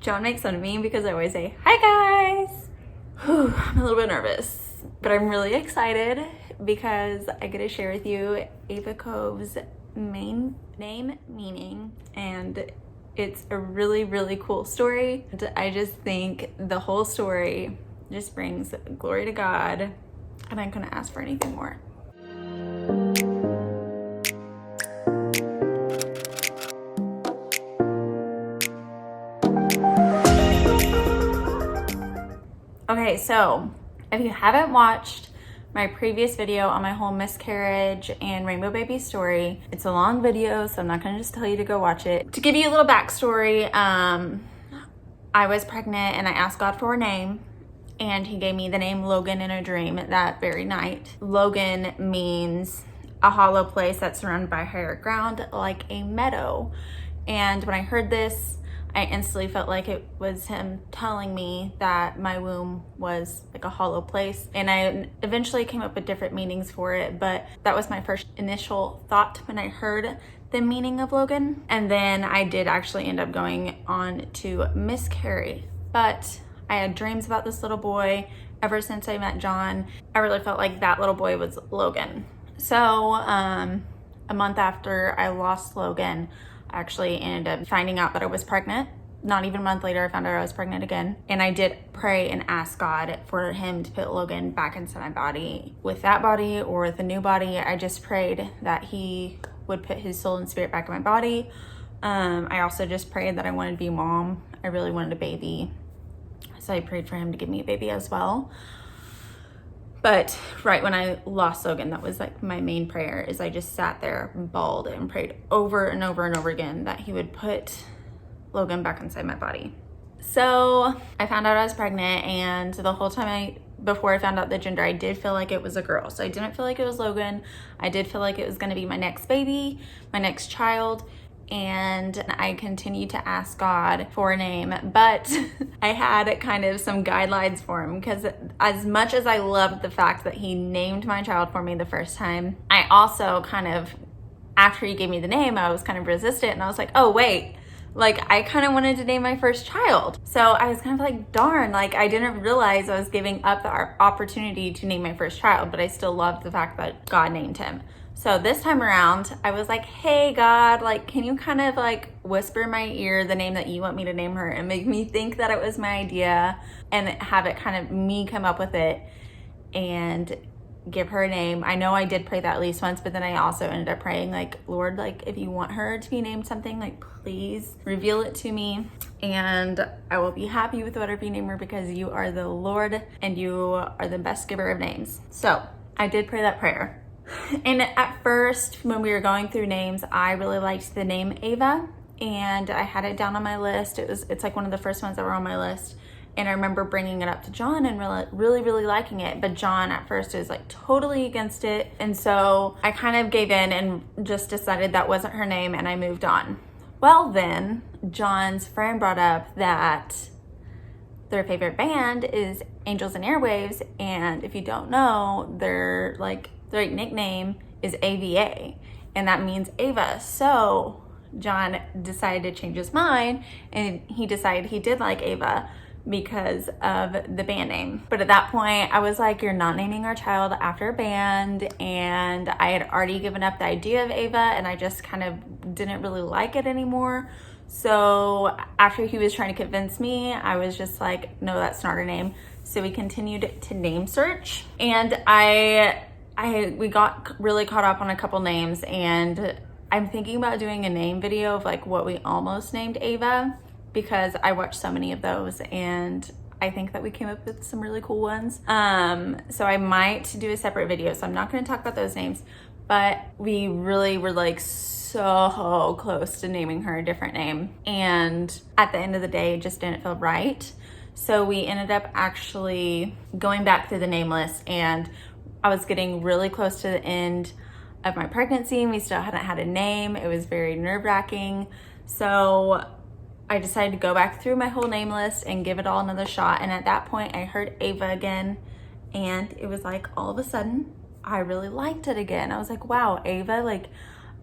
John makes fun of me because I always say, hi guys. Whew, I'm a little bit nervous, but I'm really excited because I get to share with you AVA Cove's name meaning, and it's a really, really cool story. And I just think the whole story just brings glory to God, and I couldn't ask for anything more. Okay, so if you haven't watched my previous video on my whole miscarriage and rainbow baby story, it's a long video, so I'm not gonna just tell you to go watch it. To give you a little backstory, I was pregnant and I asked God for a name, and he gave me the name Logan in a dream that very night. Logan means a hollow place that's surrounded by higher ground, like a meadow. And when I heard this, I instantly felt like it was him telling me that my womb was like a hollow place. And I eventually came up with different meanings for it, but that was my first initial thought when I heard the meaning of Logan. And then I did actually end up going on to miscarry. But I had dreams about this little boy ever since I met John. I really felt like that little boy was Logan. So a month after I lost Logan, I actually ended up finding out that I was pregnant. Not even a month later, I found out I was pregnant again. And I did pray and ask God for him to put Logan back into my body. With that body or with a new body, I just prayed that he would put his soul and spirit back in my body. I also just prayed that I wanted to be a mom. I really wanted a baby. So I prayed for him to give me a baby as well. But right when I lost Logan, that was like my main prayer, is I just sat there, bawled, and prayed over and over and over again that he would put Logan back inside my body. So I found out I was pregnant, and the whole time before I found out the gender, I did feel like it was a girl. So I didn't feel like it was Logan. I did feel like it was gonna be my next baby, my next child. And I continued to ask God for a name, but I had kind of some guidelines for him, because as much as I loved the fact that he named my child for me the first time, I also kind of, after he gave me the name, I was kind of resistant, and I was like, oh wait, like I kind of wanted to name my first child. So I was kind of like, darn, like I didn't realize I was giving up the opportunity to name my first child, but I still loved the fact that God named him. So this time around, I was like, hey God, like, can you kind of like whisper in my ear the name that you want me to name her and make me think that it was my idea and have it kind of me come up with it and give her a name. I know I did pray that at least once, but then I also ended up praying like, Lord, like if you want her to be named something, like please reveal it to me, and I will be happy with whatever you name her, because you are the Lord and you are the best giver of names. So I did pray that prayer. And at first, when we were going through names, I really liked the name Ava, and I had it down on my list. It's like one of the first ones that were on my list. And I remember bringing it up to John and really liking it. But John at first was like totally against it. And so I kind of gave in and just decided that wasn't her name, and I moved on. Well, then John's friend brought up that their favorite band is Angels and Airwaves. And if you don't know, their nickname is AVA, and that means Ava. So John decided to change his mind, and he decided he did like Ava because of the band name. But at that point, I was like, you're not naming our child after a band, and I had already given up the idea of Ava, and I just kind of didn't really like it anymore. So after he was trying to convince me, I was just like, no, that's not her name. So we continued to name search, and we got really caught up on a couple names, and I'm thinking about doing a name video of like what we almost named Ava, because I watched so many of those and I think that we came up with some really cool ones. So I might do a separate video. So I'm not going to talk about those names, but we really were like so close to naming her a different name. And at the end of the day, it just didn't feel right. So we ended up actually going back through the name list, and I was getting really close to the end of my pregnancy, and we still hadn't had a name. It was very nerve-wracking. So I decided to go back through my whole name list and give it all another shot. And at that point, I heard Ava again, and it was like all of a sudden, I really liked it again. I was like, wow, Ava, like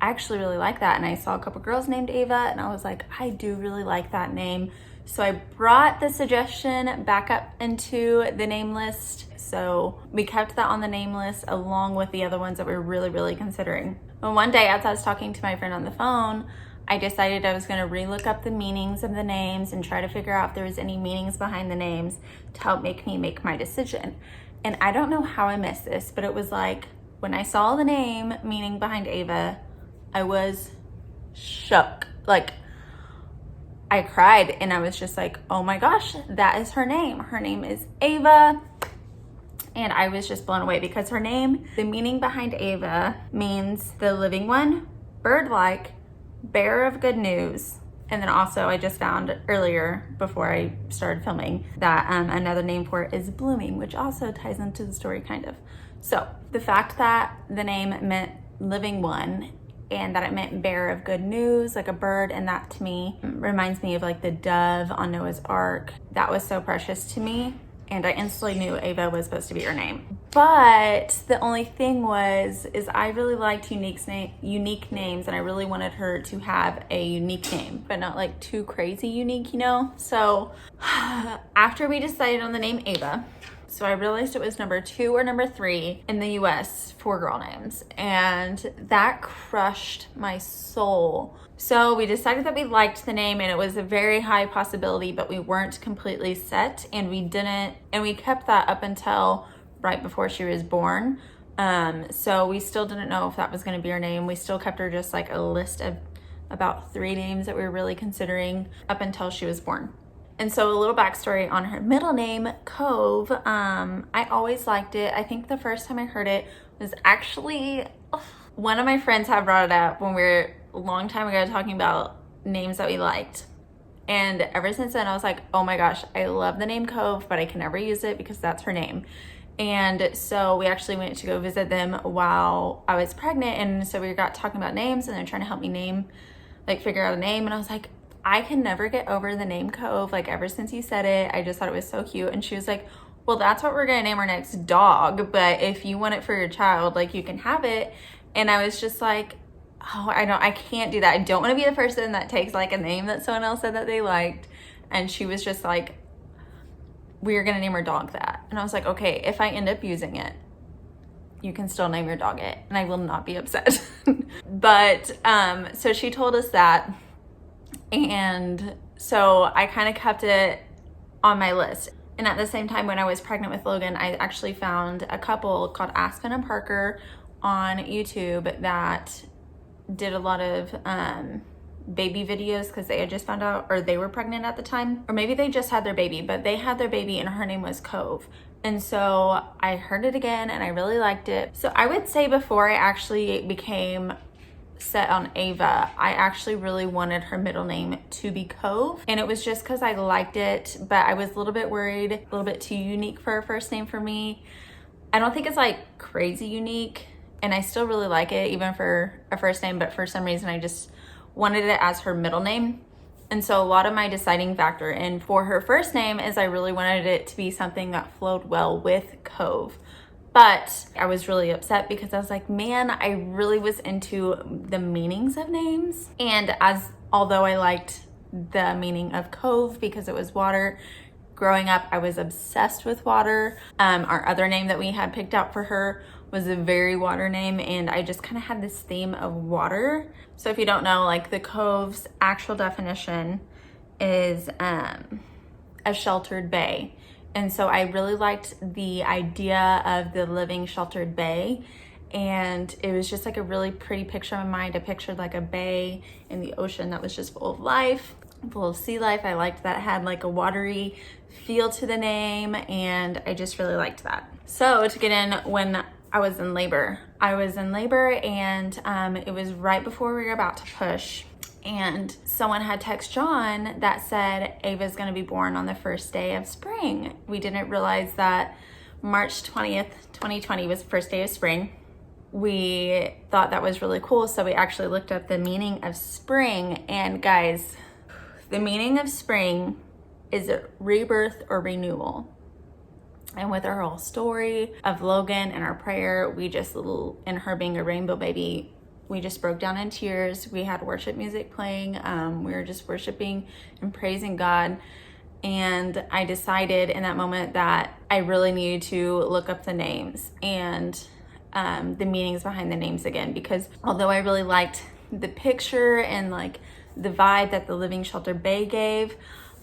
I actually really like that. And I saw a couple girls named Ava, and I was like, I do really like that name. So I brought the suggestion back up into the name list. So we kept that on the name list along with the other ones that we were really considering. Well, one day as I was talking to my friend on the phone, I decided I was going to relook up the meanings of the names and try to figure out if there was any meanings behind the names to help make me make my decision. And I don't know how I missed this, but it was like when I saw the name meaning behind Ava, I was shook. Like, I cried and I was just like, oh my gosh, that is her name. Her name is Ava. And I was just blown away because her name, the meaning behind Ava means the living one, bird-like, bearer of good news. And then also I just found earlier before I started filming that another name for it is blooming, which also ties into the story kind of. So the fact that the name meant living one and that it meant bearer of good news, like a bird, and that to me reminds me of like the dove on Noah's Ark. That was so precious to me, and I instantly knew Ava was supposed to be her name. But the only thing is I really liked unique names, and I really wanted her to have a unique name, but not like too crazy unique, you know? So after we decided on the name Ava, so I realized it was number 2 or number 3 in the US for girl names, and that crushed my soul. So we decided that we liked the name and it was a very high possibility, but we weren't completely set, and we kept that up until right before she was born. So we still didn't know if that was going to be her name. We still kept her just like a list of about 3 names that we were really considering up until she was born. And so a little backstory on her middle name, Cove. I always liked it. I think the first time I heard it was actually one of my friends had brought it up when we were a long time ago talking about names that we liked. And ever since then I was like, oh my gosh, I love the name Cove, but I can never use it because that's her name. And so we actually went to go visit them while I was pregnant. And so we got talking about names and they're trying to help me figure out a name. And I was like, I can never get over the name Cove. Like, ever since you said it, I just thought it was so cute. And she was like, well, that's what we're gonna name our next dog, but if you want it for your child, like, you can have it. And I was just like, oh, I can't do that. I don't want to be the person that takes like a name that someone else said that they liked. And she was just like, we're gonna name our dog that. And I was like, okay, if I end up using it, you can still name your dog it and I will not be upset. But so she told us that. And so I kind of kept it on my list. And at the same time, when I was pregnant with Logan, I actually found a couple called Aspen and Parker on YouTube that did a lot of baby videos because they had just found out, or they were pregnant at the time, or maybe they just had their baby, but they had their baby and her name was Cove. And so I heard it again and I really liked it. So I would say before I actually became set on Ava, I actually really wanted her middle name to be Cove, and it was just because I liked it, but I was a little bit worried, a little bit too unique for a first name for me. I don't think it's like crazy unique, and I still really like it even for a first name, but for some reason I just wanted it as her middle name. And so a lot of my deciding factor in for her first name is I really wanted it to be something that flowed well with Cove. But I was really upset because I was like, man, I really was into the meanings of names. And although I liked the meaning of Cove because it was water, growing up, I was obsessed with water. Our other name that we had picked out for her was a very water name, and I just kind of had this theme of water. So if you don't know, like, the Cove's actual definition is a sheltered bay. And so I really liked the idea of the living sheltered bay. And it was just like a really pretty picture in my mind. I pictured like a bay in the ocean that was just full of life, full of sea life. I liked that it had like a watery feel to the name, and I just really liked that. So to get in, when I was in labor and it was right before we were about to push. And someone had text John that said Ava's gonna be born on the first day of spring. We didn't realize that March 20th, 2020 was the first day of spring. We thought that was really cool, so we actually looked up the meaning of spring. And guys, the meaning of spring is rebirth or renewal. And with our whole story of Logan and our prayer, and her being a rainbow baby, we just broke down in tears. We had worship music playing. We were just worshiping and praising God. And I decided in that moment that I really needed to look up the names and the meanings behind the names again, because although I really liked the picture and like the vibe that the Living Shelter Bay gave,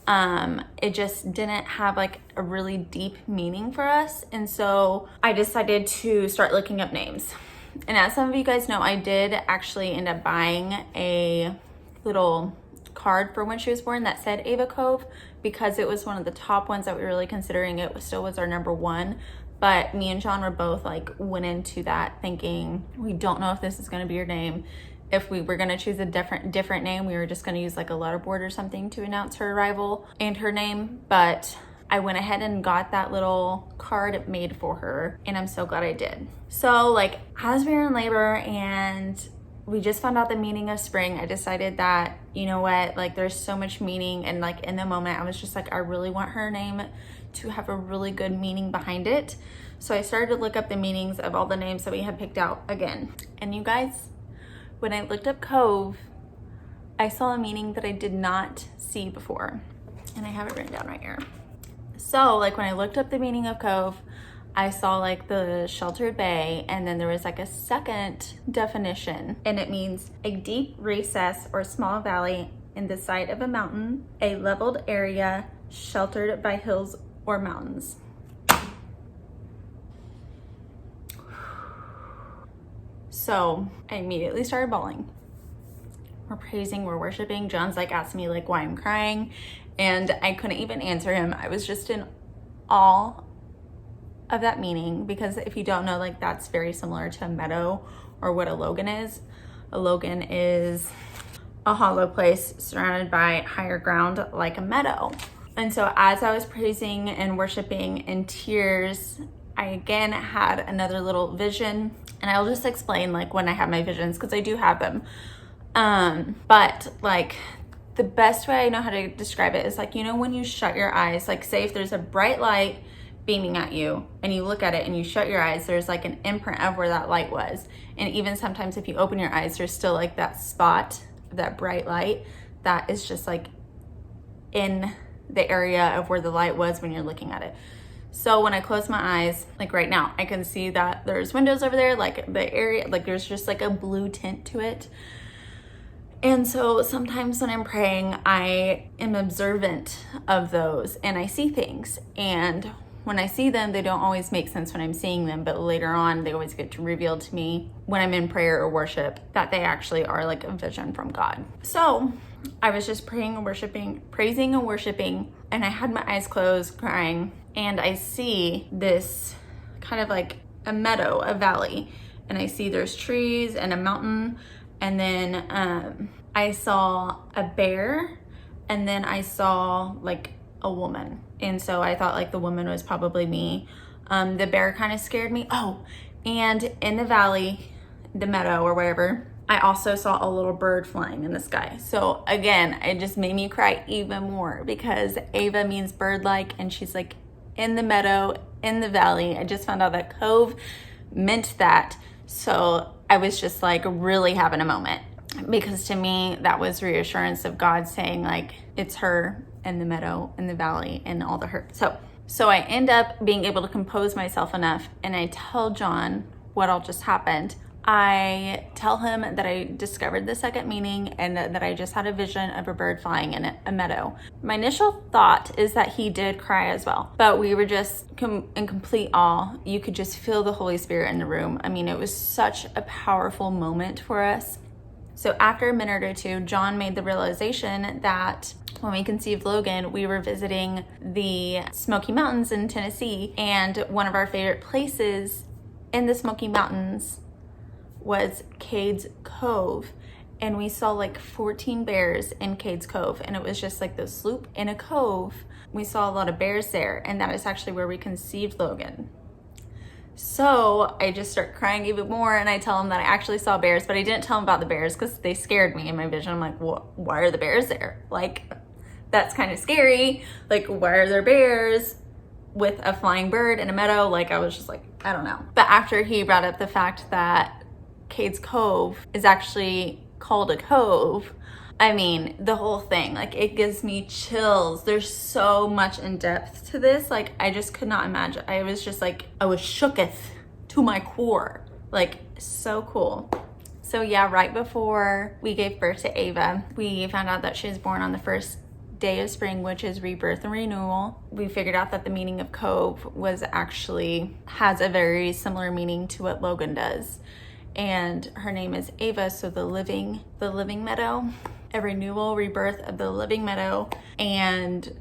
it just didn't have like a really deep meaning for us. And so I decided to start looking up names. And as some of you guys know, I did actually end up buying a little card for when she was born that said AVA Cove, because it was one of the top ones that we were really considering. It still was our number one, but me and John were both like went into that thinking, we don't know if this is going to be your name. If we were going to choose a different name, we were just going to use like a letterboard or something to announce her arrival and her name. But I went ahead and got that little card made for her, and I'm so glad I did. So like as we were in labor and we just found out the meaning of spring, I decided that, you know what, like there's so much meaning, and like in the moment I was just like, I really want her name to have a really good meaning behind it. So I started to look up the meanings of all the names that we had picked out again. And you guys, when I looked up Cove, I saw a meaning that I did not see before, and I have it written down right here. So like when I looked up the meaning of Cove, I saw like the sheltered bay, and then there was like a second definition, and it means a deep recess or small valley in the side of a mountain, a leveled area sheltered by hills or mountains. So I immediately started bawling. We're praising, we're worshiping. John's like asking me like why I'm crying, and I couldn't even answer him. I was just in awe of that meaning, because if you don't know, like that's very similar to a meadow or what a logan is. A logan is a hollow place surrounded by higher ground like a meadow. And so as I was praising and worshiping in tears, I again had another little vision, and I'll just explain like when I have my visions, because I do have them. But like the best way I know how to describe it is like, you know, when you shut your eyes, like say if there's a bright light beaming at you and you look at it and you shut your eyes, there's like an imprint of where that light was. And even sometimes if you open your eyes, there's still like that spot of that bright light that is just like in the area of where the light was when you're looking at it. So when I close my eyes, like right now, I can see that there's windows over there, like the area, like there's just like a blue tint to it. And so sometimes when I'm praying, I am observant of those and I see things. And when I see them, they don't always make sense when I'm seeing them, but later on, they always get revealed to me when I'm in prayer or worship, that they actually are like a vision from God. So I was just praying and worshiping, praising and worshiping, and I had my eyes closed, crying, and I see this kind of like a meadow, a valley, and I see there's trees and a mountain, and then I saw a bear, and then I saw like a woman. And so I thought like the woman was probably me. The bear kind of scared me. Oh, and in the valley, the meadow or wherever, I also saw a little bird flying in the sky. So again, it just made me cry even more, because Ava means bird-like, and she's like in the meadow, in the valley. I just found out that Cove meant that. So I was just like really having a moment, because to me, that was reassurance of God saying like, it's her in the meadow, in the valley, and all the hurt. So I end up being able to compose myself enough, and I tell John what all just happened. I tell him that I discovered the second meaning and that I just had a vision of a bird flying in a meadow. My initial thought is that he did cry as well, but we were just in complete awe. You could just feel the Holy Spirit in the room. I mean, it was such a powerful moment for us. So after a minute or two, John made the realization that when we conceived Logan, we were visiting the Smoky Mountains in Tennessee, and one of our favorite places in the Smoky Mountains was Cades Cove, and we saw like 14 bears in Cades Cove, and it was just like this sloop in a cove. We saw a lot of bears there, and that is actually where we conceived Logan. So I just start crying even more, and I tell him that I actually saw bears, but I didn't tell him about the bears because they scared me in my vision. I'm like, well, why are the bears there? Like, that's kind of scary. Like, why are there bears with a flying bird in a meadow? Like, I was just like, I don't know. But after he brought up the fact that Cades Cove is actually called a cove. I mean, the whole thing, like, it gives me chills. There's so much in depth to this. Like, I just could not imagine. I was just like, I was shooketh to my core. Like, so cool. So yeah, right before we gave birth to Ava, we found out that she was born on the first day of spring, which is rebirth and renewal. We figured out that the meaning of cove was actually, has a very similar meaning to what Logan does. And her name is Ava, so the living meadow, a renewal, rebirth of the living meadow. And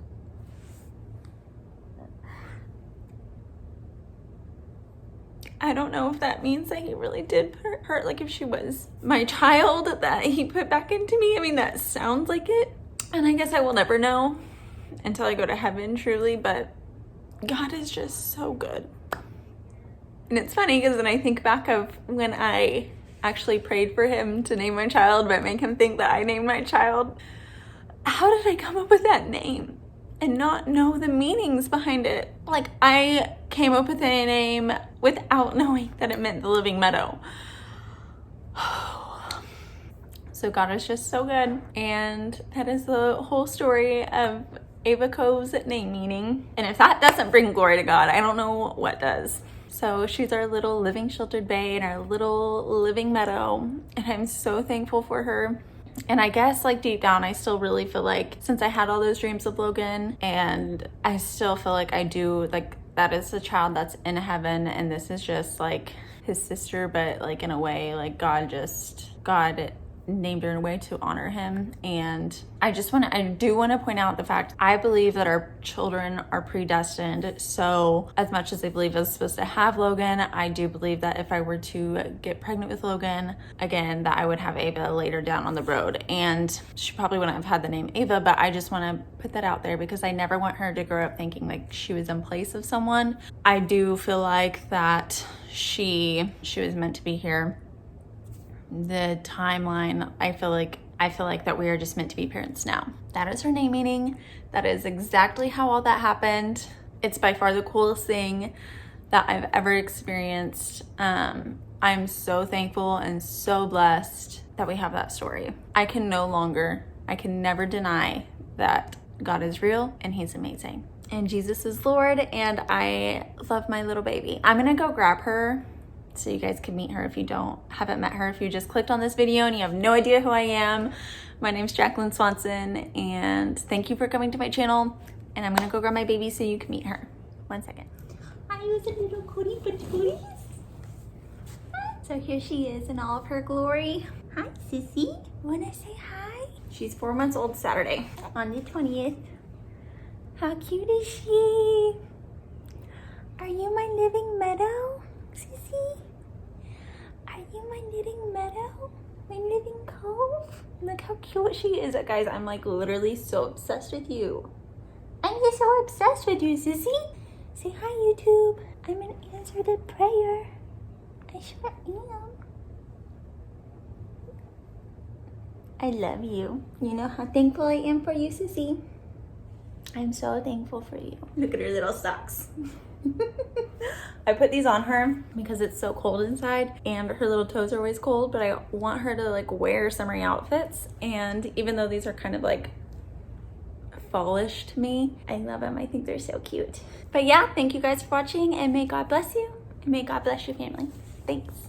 I don't know if that means that he really did put her, like if she was my child that he put back into me. I mean, that sounds like it. And I guess I will never know until I go to heaven, truly, but God is just so good. And it's funny because then I think back of when I actually prayed for him to name my child, but make him think that I named my child. How did I come up with that name and not know the meanings behind it? Like, I came up with a name without knowing that it meant the living meadow. So God is just so good. And that is the whole story of AVA Cove's name meaning. And if that doesn't bring glory to God, I don't know what does. So she's our little living sheltered bay in our little living meadow. And I'm so thankful for her. And I guess like deep down, I still really feel like since I had all those dreams of Logan, and I still feel like I do, like that is the child that's in heaven. And this is just like his sister, but like in a way, like God named her in a way to honor him. And I do want to point out the fact, I believe that our children are predestined. So as much as I believe I was supposed to have Logan, I do believe that if I were to get pregnant with Logan again, that I would have Ava later down on the road. And she probably wouldn't have had the name Ava, but I just want to put that out there because I never want her to grow up thinking like she was in place of someone. I do feel like that she was meant to be here. The timeline, I feel like that we are just meant to be parents now. That is her name meaning. That is exactly how all that happened. It's by far the coolest thing that I've ever experienced. I'm so thankful and so blessed that we have that story. I can never deny that God is real and he's amazing. And Jesus is Lord, and I love my little baby. I'm gonna go grab her so you guys can meet her if you haven't met her. If you just clicked on this video and you have no idea who I am, my name's Jaclyn Swanson, and thank you for coming to my channel. And I'm gonna go grab my baby so you can meet her. 1 second. Hi, you little cutie patooties. So here she is in all of her glory. Hi, sissy. Wanna say hi? She's 4 months old Saturday on the 20th. How cute is she? Are you my living meadow, sissy? Are you my living meadow? My living cove? Look how cute she is. Guys, I'm like literally so obsessed with you. I'm just so obsessed with you, sissy. Say hi, YouTube. I'm an answer to prayer. I sure am. I love you. You know how thankful I am for you, sissy. I'm so thankful for you. Look at her little socks. I put these on her because it's so cold inside and her little toes are always cold, but I want her to like wear summery outfits. And even though these are kind of like fallish to me, I love them. I think they're so cute. But yeah, thank you guys for watching, and may God bless you and may God bless your family. Thanks.